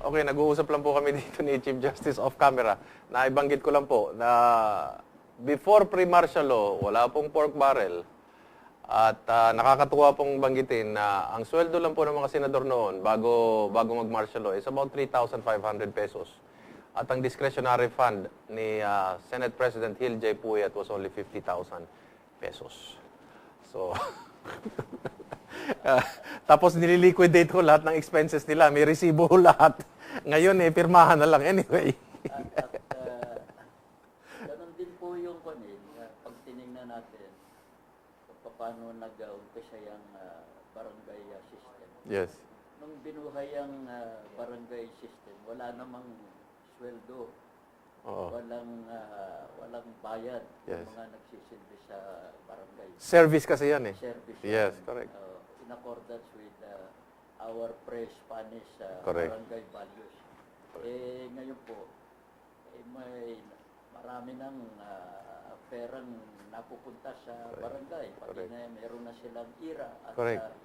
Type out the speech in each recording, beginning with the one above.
Okay, nag-uusap lang po kami dito ni Chief Justice off camera. Naibanggit ko lang po na before pre-martial law, wala pong pork barrel. At nakakatuwa pong banggitin na ang sweldo lang po ng mga senador noon bago mag-martial law is about 3,500 pesos. At ang discretionary fund ni Senate President Hill J. Puyat was only 50,000 pesos. So, tapos nililiquidate ko lahat ng expenses nila. May resibo lahat. Ngayon pirmahan na lang. Anyway. Ganon din po yung pag tinignan natin paano nag-umpisa yung barangay system. Yes. Nung binuhay ang barangay system, wala namang sweldo. Oo. Walang bayad. Yes. Yung mga nagsisilbi sa barangay. Service kasi yan eh. Service. Yes, correct. In accordance with our pre-Spanish barangay values. Ngayon po, may marami ng perang napupunta sa barangay. Pati na meron na silang IRA at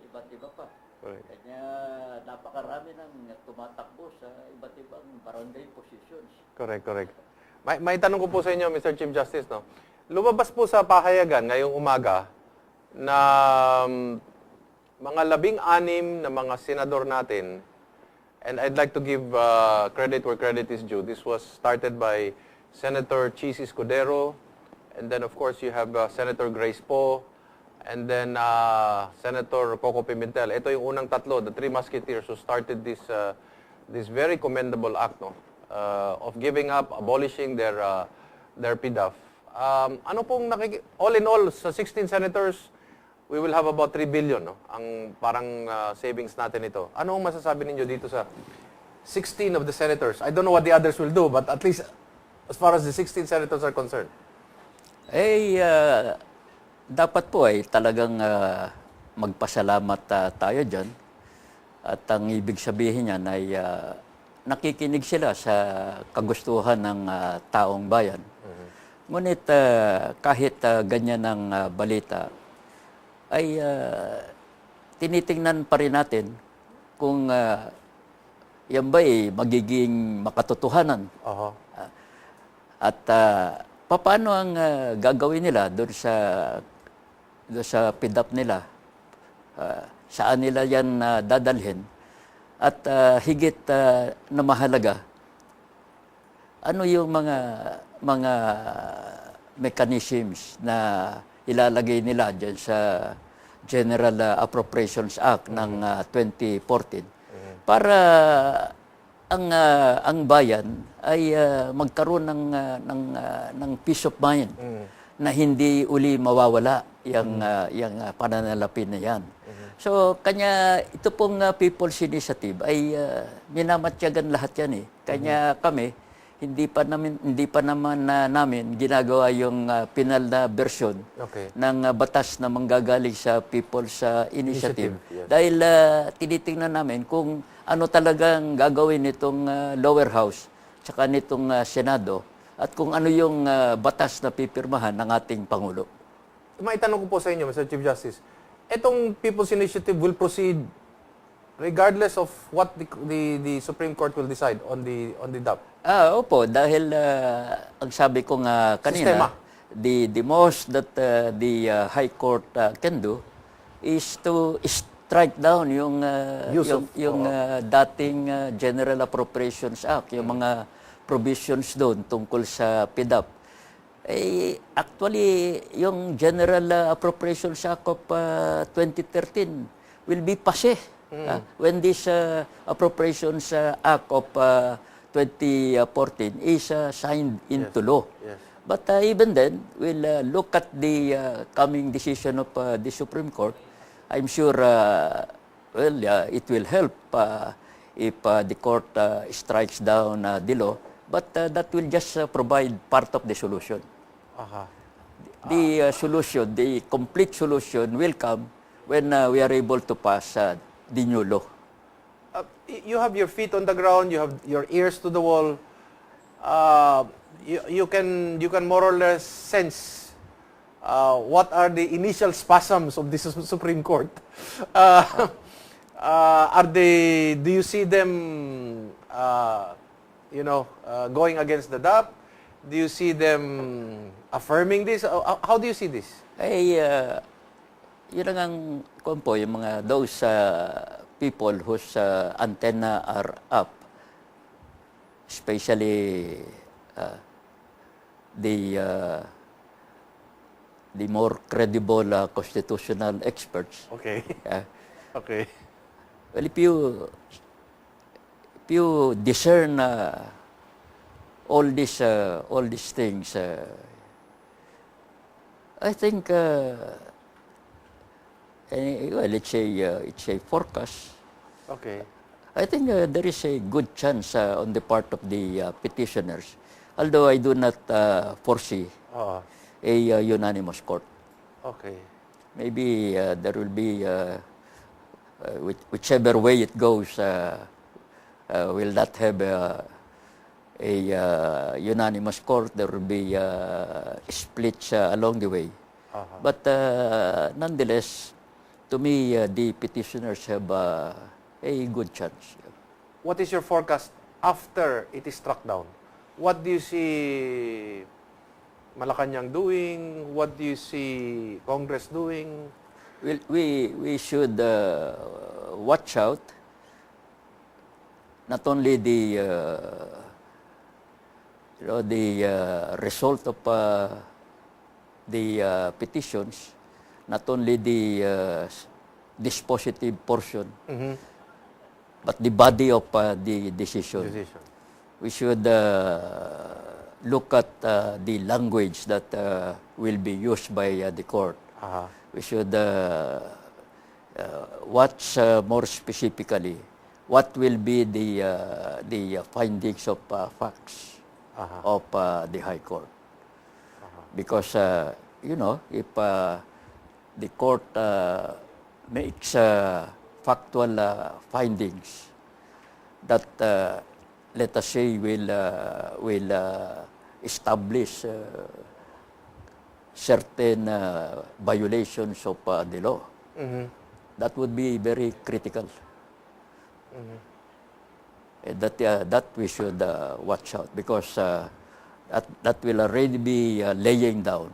iba't iba pa. Correct. Kanya napakarami nang tumatakbo sa iba't ibang barangay positions. Correct, correct. May tanong ko po sa inyo, Mr. Chief Justice, no? Lumabas po sa pahayagan ngayong umaga na mga 16 na mga senador natin, and I'd like to give credit where credit is due. This was started by Senator Chis Escudero, and then of course you have Senator Grace Poe, and then Senator Coco Pimentel. Ito yung unang tatlo, the three musketeers who started this very commendable act, no, of giving up, abolishing their PDAF. Ano pong all in all sa 16 senators, we will have about 3 billion, no? Ang parang savings natin ito. Ano ang masasabi ninyo dito sa 16 of the senators? I don't know what the others will do, but at least as far as the 16 senators are concerned. Dapat po talagang magpasalamat tayo dyan. At ang ibig sabihin niyan ay nakikinig sila sa kagustuhan ng taong bayan. Ngunit kahit ganyan ang balita, ay tinitingnan pa rin natin kung yan ba magiging makatotohanan. At paano ang gagawin nila doon sa PDAP nila? Saan nila yan dadalhin? At higit na mahalaga, ano yung mga mechanisms na ilalagay nila dyan sa General Appropriations Act ng 2014 para ang bayan ay magkaroon ng peace of mind na hindi uli mawawala yung pananalapi na yan. So, kanya ito pong People's Initiative ay minamatyagan lahat yan eh. Kanya kami, hindi pa naman namin ginagawa yung penal na version ng batas na manggagaling sa People's Initiative. Yes. Dahil tinitingnan namin kung ano talagang gagawin nitong lower house tsaka nitong Senado at kung ano yung batas na pipirmahan ng ating Pangulo. May tanong ko po sa inyo, Mr. Chief Justice. Itong People's Initiative will proceed regardless of what the Supreme Court will decide on the DAP. Opo, dahil ang sabi ko nga kanina, the most that the High Court can do is to strike down yung dating General Appropriations Act, yung mga provisions doon tungkol sa PDAP. Actually, yung General Appropriations Act of 2013 will be passé when this Appropriations Act of 2014 is signed into law. Yes. But even then, we'll look at the coming decision of the Supreme Court. I'm sure, it will help if the court strikes down the law. But that will just provide part of the solution. The solution, the complete solution will come when we are able to pass the new law. You have your feet on the ground, you have your ears to the wall. You can more or less sense what are the initial spasms of the Supreme Court. Do you see them going against the DAP? Do you see them affirming this? How do you see this? Ay, yun lang ang kung po, yung mga those people whose antenna are up, especially the more credible constitutional experts. Okay. Uh, Okay. well, if you discern all these things, I think well, it's a forecast. Okay. I think there is a good chance on the part of the petitioners, although I do not foresee Oo. a unanimous court. Okay. Maybe there will be, whichever way it goes, will not have a unanimous court. There will be splits along the way. But nonetheless, to me, the petitioners have a good chance. What is your forecast after it is struck down? What do you see Malacanang doing? What do you see Congress doing? Well, we should watch out not only the result of the petitions, not only the dispositive portion, but the body of the decision. We should look at the language that will be used by the court. We should watch more specifically what will be the findings of facts of the High Court. Because, if the court makes factual findings that, let us say, will establish certain violations of the law, that would be very critical. That we should watch out, because that will already be laying down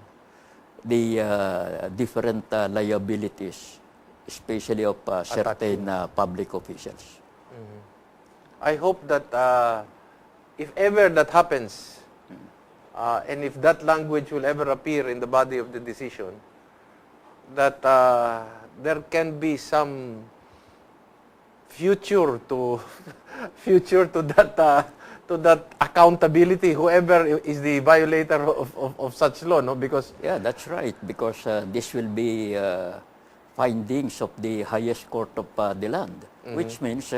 the different liabilities, especially of certain public officials. I hope that if ever that happens, and if that language will ever appear in the body of the decision, that there can be some future to that accountability, whoever is the violator of such law, no? Because Yeah, that's right, because this will be findings of the highest court of the land, which means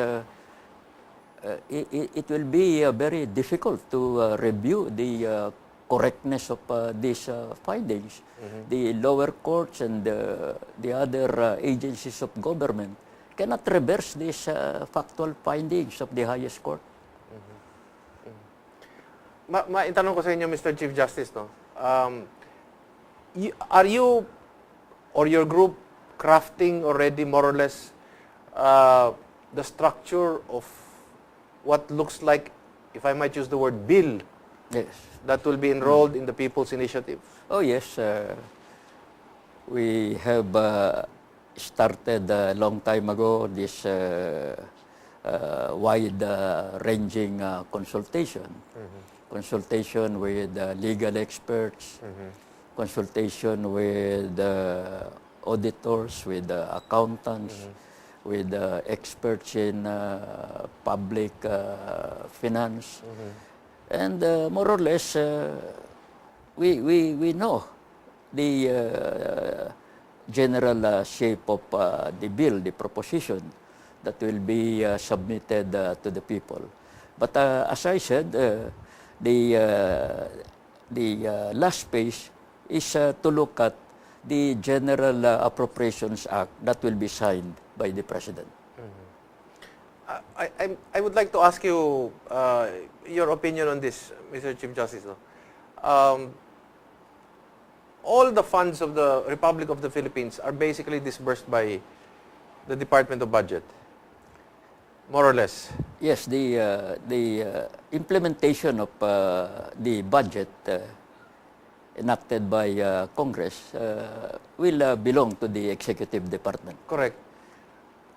it will be very difficult to review the correctness of these findings. The lower courts and the other agencies of government cannot reverse these factual findings of the highest court. Itanong ko sa inyo, Mr. Chief Justice, no? Are you or your group crafting already more or less the structure of what looks like, if I might use the word, bill Yes. that will be enrolled in the People's Initiative? Oh yes, we have started a long time ago this wide-ranging consultation. Consultation with legal experts, consultation with auditors, with accountants, with experts in public finance. And more or less, we know the general shape of the bill, the proposition that will be submitted to the people. But as I said, the last page is to look at the General Appropriations Act that will be signed by the President. I would like to ask you your opinion on this, Mr. Chief Justice. No? All the funds of the Republic of the Philippines are basically disbursed by the Department of Budget. more or less. Yes, the implementation of the budget enacted by Congress will belong to the executive department. Correct.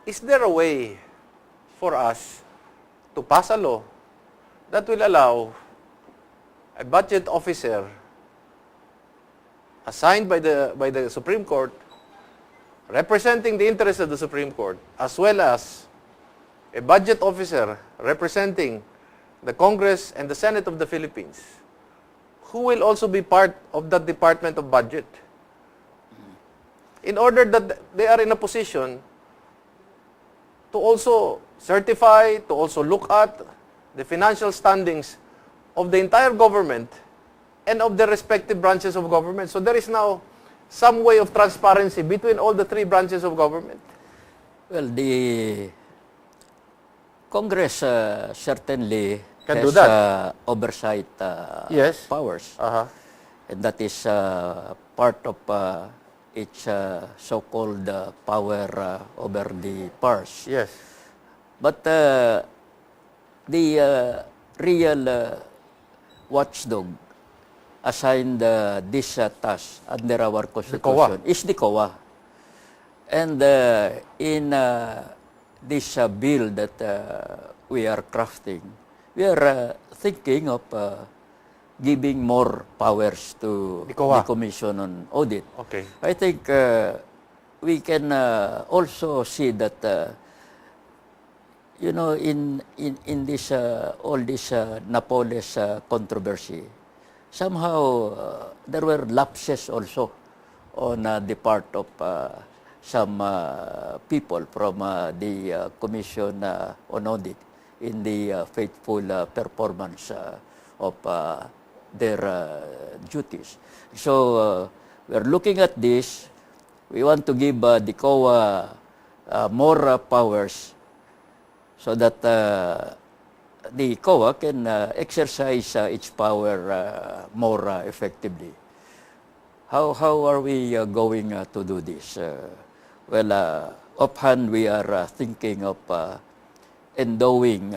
Is there a way for us to pass a law that will allow a budget officer assigned by the Supreme Court, representing the interests of the Supreme Court, as well as a budget officer representing the Congress and the Senate of the Philippines, who will also be part of that Department of Budget, in order that they are in a position to also certify, to also look at the financial standings of the entire government and of the respective branches of government. So there is now some way of transparency between all the three branches of government. Well, the Congress certainly Can has do that. Oversight Yes. powers, Uh-huh. and that is part of its so-called power over the purse. Yes. But the real watchdog assigned this task under our Constitution is the COA. And in this bill that we are crafting, we are thinking of giving more powers to The COA. the Commission on Audit. Okay. I think we can also see that in this all this Napoles controversy, somehow there were lapses also on the part of some people from the Commission on Audit in the faithful performance of their duties. So we are looking at this. We want to give the COA more powers so that the COA can exercise its power more effectively. How are we going to do this? Offhand, we are thinking of endowing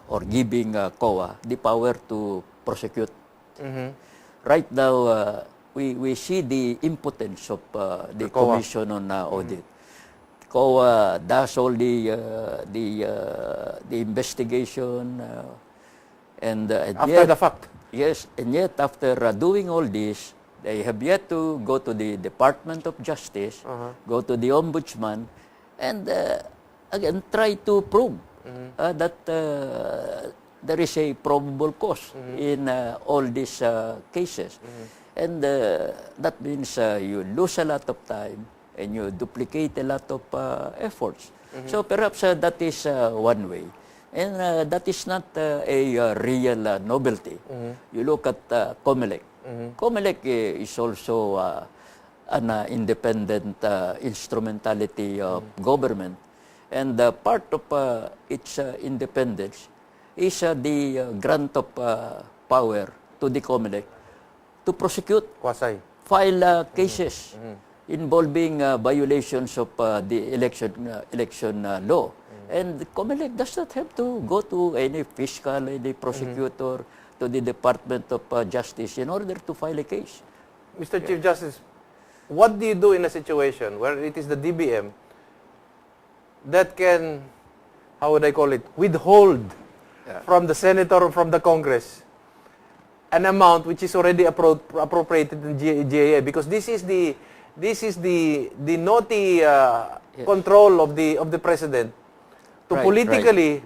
or giving COA the power to prosecute. Right now, we see the impotence of the COA. Commission on Audit. COA does all the investigation and After yet, the fact. yes, and yet after doing all this, they have yet to go to the Department of Justice, go to the Ombudsman, and again try to prove that there is a probable cause in all these cases. And that means you lose a lot of time and you duplicate a lot of efforts. So perhaps that is one way. And that is not a real novelty. You look at COMELEC. COMELEC is also an independent instrumentality of government. And part of its independence is the grant of power to the COMELEC to prosecute, Quasi. file cases involving violations of the election law. And the COMELEC does not have to go to any fiscal, any prosecutor, to the Department of Justice in order to file a case. Mr. Chief Justice, what do you do in a situation where it is the DBM that can, how would I call it, withhold from the senator or from the Congress an amount which is already appropriated in GAA? Because this is the naughty control of the president to Right, politically